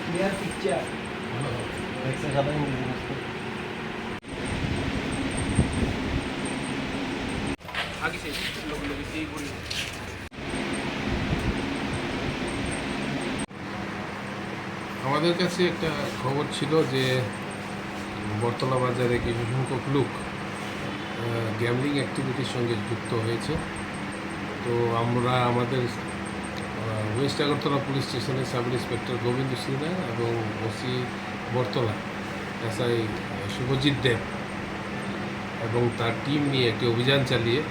Clear picture দেখছেন সবাই आगे से लोग इसी बोल আমাদের কাছে একটা খবর ছিল যে বটতলা বাজারে কিছু সংখ্যক লোক গ্যামলিং অ্যাক্টিভিটির সঙ্গে যুক্ত হয়েছে। তো আমরা আমাদের ওয়েস্ট আগরতলা পুলিশ স্টেশনের সাব ইন্সপেক্টর গোবিন্দ সিনহা এবং ওসি বটতলা এসআই শুভজিৎ দেব এবং তার টিম নিয়ে একটি অভিযান চালিয়ে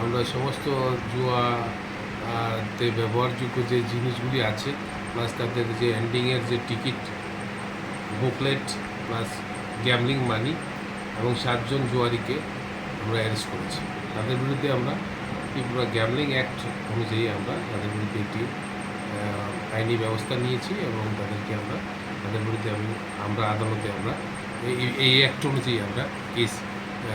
আমরা সমস্ত জুয়াতে ব্যবহারযোগ্য যে জিনিসগুলি আছে প্লাস তাদের যে এন্ডিংয়ের যে টিকিট বুকলেট প্লাস গ্যামলিং মানি এবং 7 জন জুয়ারিকে আমরা অ্যারেস্ট করেছি। তাদের বিরুদ্ধে আমরা ত্রিপুরা গ্যামলিং অ্যাক্ট অনুযায়ী আমরা তাদের বিরুদ্ধে একটি আইনি ব্যবস্থা নিয়েছি এবং তাদের বিরুদ্ধে আমরা আদালতে আমরা এই অ্যাক্ট অনুযায়ী আমরা কেস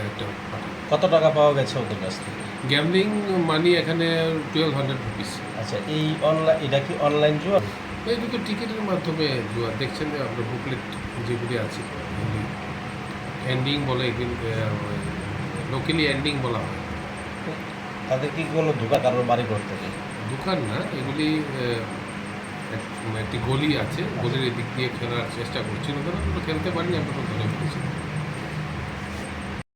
একটা পাঠাই। কত টাকা পাওয়া গেছে ওদের কাছ থেকে? গ্যামলিং মানি এখানে 1200 রুপিস। আচ্ছা, এই এটা কি অনলাইন জুয়া? এই দুটো টিকিটের মাধ্যমে জুয়া দেখছেন যে আমরা বুকলেট যেগুলি আছে এন্ডিং বলে, লোকালি এন্ডিং বলা হয়। তাদের কি কোনো দোকান কারোর বাড়ি করতে নেই? দোকান না, এগুলি একটি গলি আছে, গলির এদিক দিয়ে খেলার চেষ্টা করছিল, তারা খেলতে পারিনি, আমরা তো ধরে ফেলেছি।